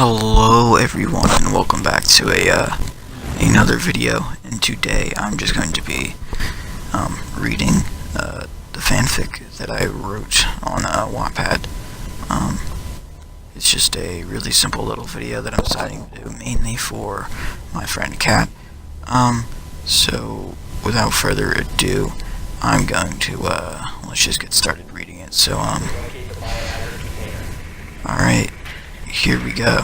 Hello everyone and welcome back to another video, and today I'm just going to be reading the fanfic that I wrote on Wattpad. It's just a really simple little video that I'm deciding to do mainly for my friend Kat. So without further ado, I'm going to let's just get started reading it. So alright, here we go.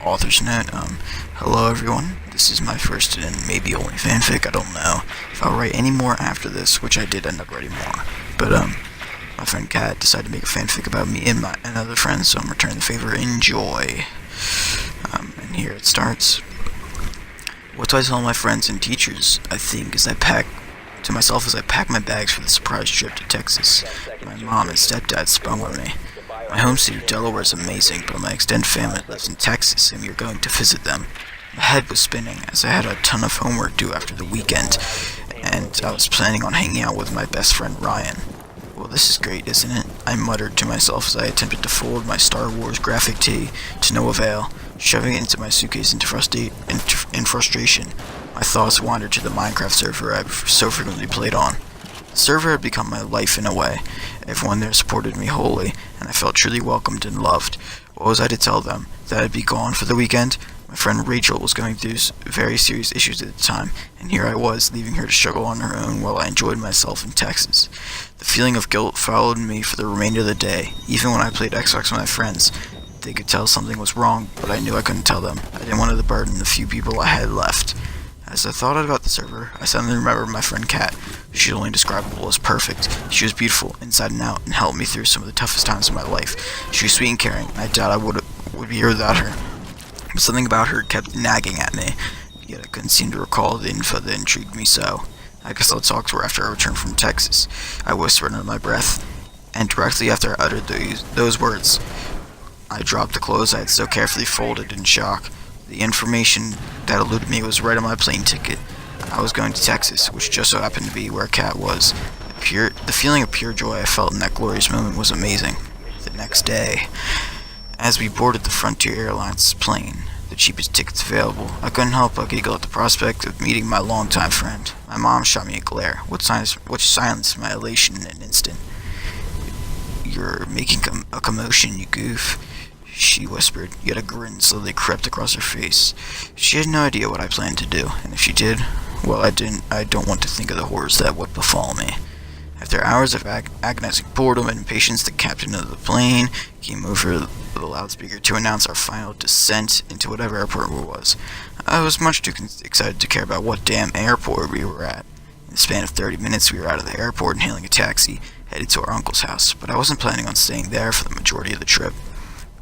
Author's note, hello everyone, this is my first and maybe only fanfic. I don't know if I'll write any more after this, which I did end up writing more, but my friend Kat decided to make a fanfic about me and other friends, so I'm returning the favor. Enjoy. And here it starts. What do I tell my friends and teachers? I think as I pack my bags for the surprise trip to Texas. My mom and stepdad sprung on me. My home city of Delaware is amazing, but my extended family lives in Texas, and we are going to visit them. My head was spinning, as I had a ton of homework due after the weekend, and I was planning on hanging out with my best friend Ryan. Well, this is great, isn't it? I muttered to myself as I attempted to fold my Star Wars graphic tee to no avail, shoving it into my suitcase in frustration. My thoughts wandered to the Minecraft server I've so frequently played on. The server had become my life in a way. Everyone there supported me wholly, and I felt truly welcomed and loved. What was I to tell them? That I'd be gone for the weekend? My friend Rachel was going through very serious issues at the time, and here I was, leaving her to struggle on her own while I enjoyed myself in Texas. The feeling of guilt followed me for the remainder of the day. Even when I played Xbox with my friends, they could tell something was wrong, but I knew I couldn't tell them. I didn't want to burden the few people I had left. As I thought about the server, I suddenly remembered my friend Kat. She was only describable as perfect. She was beautiful, inside and out, and helped me through some of the toughest times of my life. She was sweet and caring, and I doubt I would be here without her. But something about her kept nagging at me, yet I couldn't seem to recall the info that intrigued me so. I guess I'll talk to her after I return from Texas, I whispered under my breath, and directly after I uttered those words, I dropped the clothes I had so carefully folded in shock. The information that eluded me was right on my plane ticket. I was going to Texas, which just so happened to be where Kat was. The feeling of pure joy I felt in that glorious moment was amazing. The next day, as we boarded the Frontier Airlines plane, the cheapest tickets available, I couldn't help but giggle at the prospect of meeting my longtime friend. My mom shot me a glare, which silenced my elation in an instant. "You're making a commotion, you goof," she whispered, yet a grin slowly crept across her face. She had no idea what I planned to do, and if she did, well, I don't want to think of the horrors that would befall me. After hours of agonizing boredom and impatience, the captain of the plane came over the loudspeaker to announce our final descent into whatever airport it was. I was much too excited to care about what damn airport we were at. In the span of 30 minutes, we were out of the airport and hailing a taxi, headed to our uncle's house, but I wasn't planning on staying there for the majority of the trip.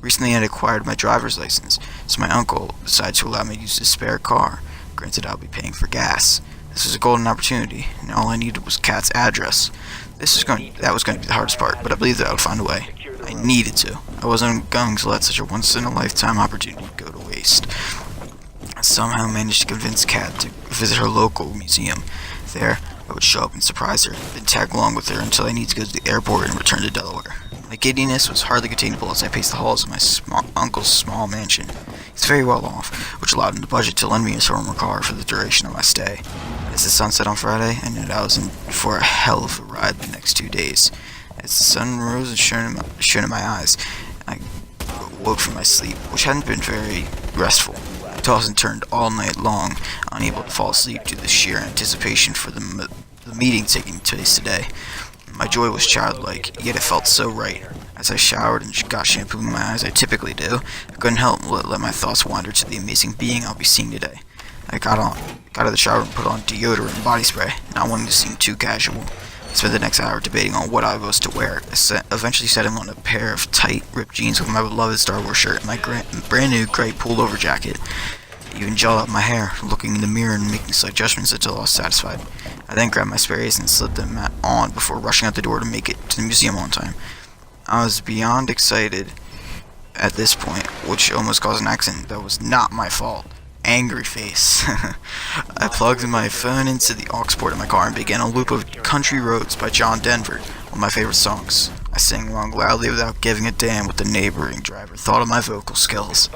Recently I had acquired my driver's license, so my uncle decided to allow me to use his spare car. Granted, I'll be paying for gas. This was a golden opportunity, and all I needed was Kat's address. That was going to be the hardest part, but I believed that I would find a way. I needed to. I wasn't going to let such a once-in-a-lifetime opportunity go to waste. I somehow managed to convince Kat to visit her local museum. There, I would show up and surprise her, then tag along with her until I needed to go to the airport and return to Delaware. My giddiness was hardly containable as I paced the halls of my uncle's small mansion. He's very well off, which allowed him to budget to lend me his former car for the duration of my stay. As the sun set on Friday, I knew that I was in for a hell of a ride the next 2 days. As the sun rose and shone in my eyes, I woke from my sleep, which hadn't been very restful. I tossed and turned all night long, unable to fall asleep due to the sheer anticipation for the meeting taking place today. My joy was childlike, yet it felt so right. As I showered and got shampoo in my eyes, I typically do, I couldn't help but let my thoughts wander to the amazing being I'll be seeing today. I got out of the shower and put on deodorant and body spray, not wanting to seem too casual. I spent the next hour debating on what I was to wear, eventually settling on a pair of tight, ripped jeans with my beloved Star Wars shirt and my brand new gray pullover jacket. I even gelled out my hair, looking in the mirror and making slight adjustments until I was satisfied. I then grabbed my sprays and slipped them on before rushing out the door to make it to the museum on time. I was beyond excited at this point, which almost caused an accident that was not my fault. Angry face. I plugged my phone into the aux port in my car and began a loop of Country Roads by John Denver. of my favorite songs. I sang along loudly without giving a damn what the neighboring driver thought of my vocal skills.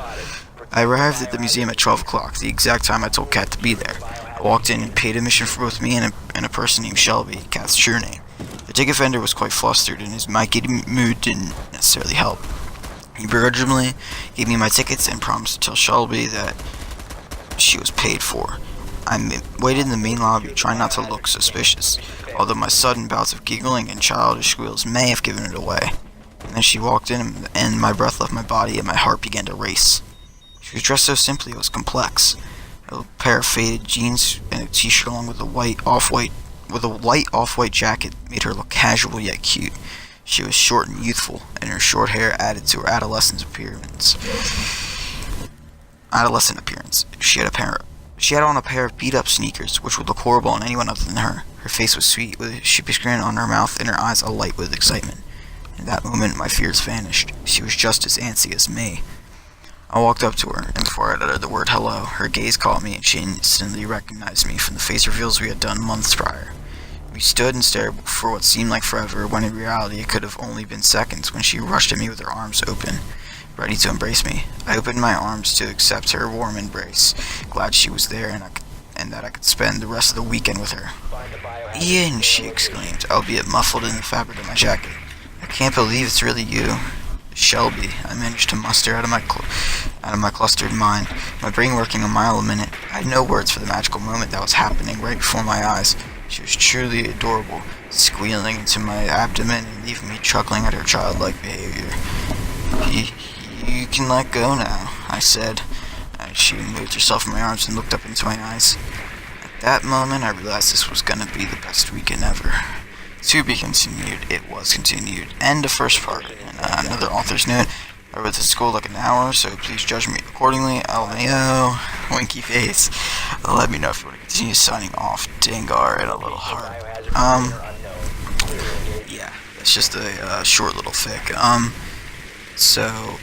I arrived at the museum at 12 o'clock, the exact time I told Kat to be there. I walked in and paid admission for both me and a person named Shelby, Kat's true name. The ticket vendor was quite flustered, and his mighty mood didn't necessarily help. He begrudgingly gave me my tickets and promised to tell Shelby that she was paid for. I waited in the main lobby, trying not to look suspicious, although my sudden bouts of giggling and childish squeals may have given it away. And then she walked in, and my breath left my body, and my heart began to race. She was dressed so simply it was complex. A pair of faded jeans and a t-shirt along with a light off-white jacket made her look casual yet cute. She was short and youthful, and her short hair added to her adolescent appearance. She had on a pair of beat-up sneakers, which would look horrible on anyone other than her. Her face was sweet, with a sheepish grin on her mouth, and her eyes alight with excitement. In that moment, my fears vanished. She was just as antsy as me. I walked up to her, and before I uttered the word hello, her gaze caught me, and she instantly recognized me from the face reveals we had done months prior. We stood and stared for what seemed like forever, when in reality it could have only been seconds, when she rushed at me with her arms open, ready to embrace me. I opened my arms to accept her warm embrace, glad she was there and that I could spend the rest of the weekend with her. "Ian," she exclaimed, albeit muffled in the fabric of my jacket. "I can't believe it's really you." "Shelby," I managed to muster out of my clustered mind, my brain working a mile a minute. I had no words for the magical moment that was happening right before my eyes. She was truly adorable, squealing into my abdomen and leaving me chuckling at her childlike behavior. You can let go now," I said, as she moved herself from my arms and looked up into my eyes. At that moment, I realized this was gonna be the best weekend ever. To be continued. It was continued. End of first part. And another author's note. I wrote this school like an hour, so please judge me accordingly. LMAO. Winky face. Let me know if you want to continue. Signing off. Dengar and a little heart. Yeah, it's just a short little fic. So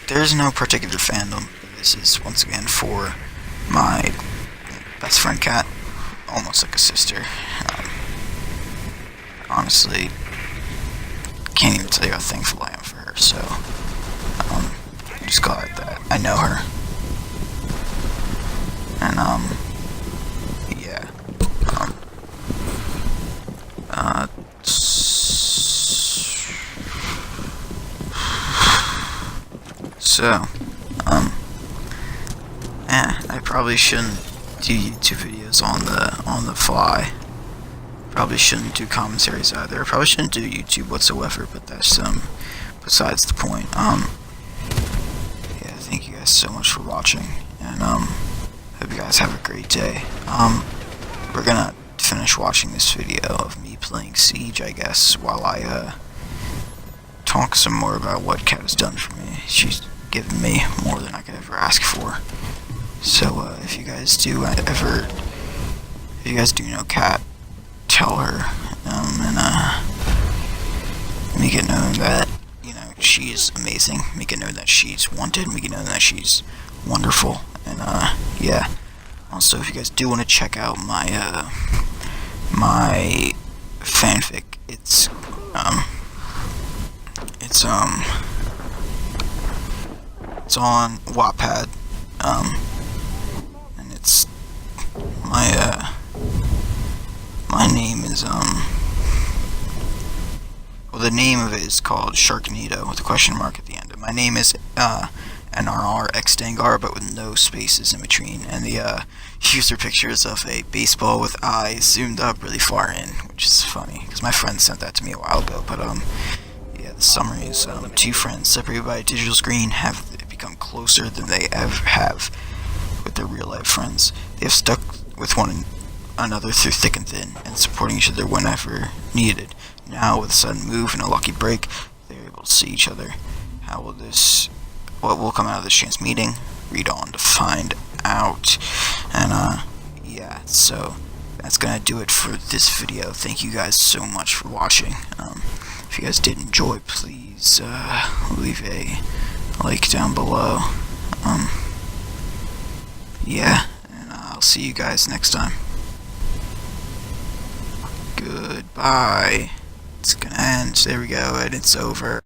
there's no particular fandom. This is once again for my best friend Kat, almost like a sister. Honestly, can't even tell you how thankful I am for her. So I'm just glad that I know her. And yeah. So, I probably shouldn't do YouTube videos on the fly. Probably shouldn't do commentaries either. I probably shouldn't do YouTube whatsoever, but that's besides the point. Yeah, thank you guys so much for watching, and hope you guys have a great day. We're gonna finish watching this video of me playing Siege, I guess, while I talk some more about what Kat has done for me. She's given me more than I could ever ask for. So if you guys do know Kat, tell her, and make it known that, you know, she's amazing, make it known that she's wanted, make it known that she's wonderful, and yeah. Also, if you guys do want to check out my my fanfic, it's on Wattpad, and it's my name is well, the name of it is called Sharknado with a question mark at the end. My name is NRRXDangar, but with no spaces in between, and the user picture is of a baseball with eyes zoomed up really far in, which is funny because my friend sent that to me a while ago. But yeah, the summary is two friends separated by a digital screen have become closer than they ever have with their real life friends. They have stuck with one another through thick and thin, and supporting each other whenever needed. Now, with a sudden move and a lucky break, they're able to see each other. What will come out of this chance meeting? Read on to find out. And yeah, so that's gonna do it for this video. Thank you guys so much for watching. If you guys did enjoy, please leave a like down below. Yeah, and I'll see you guys next time. Goodbye. It's gonna And there we go, and it's over.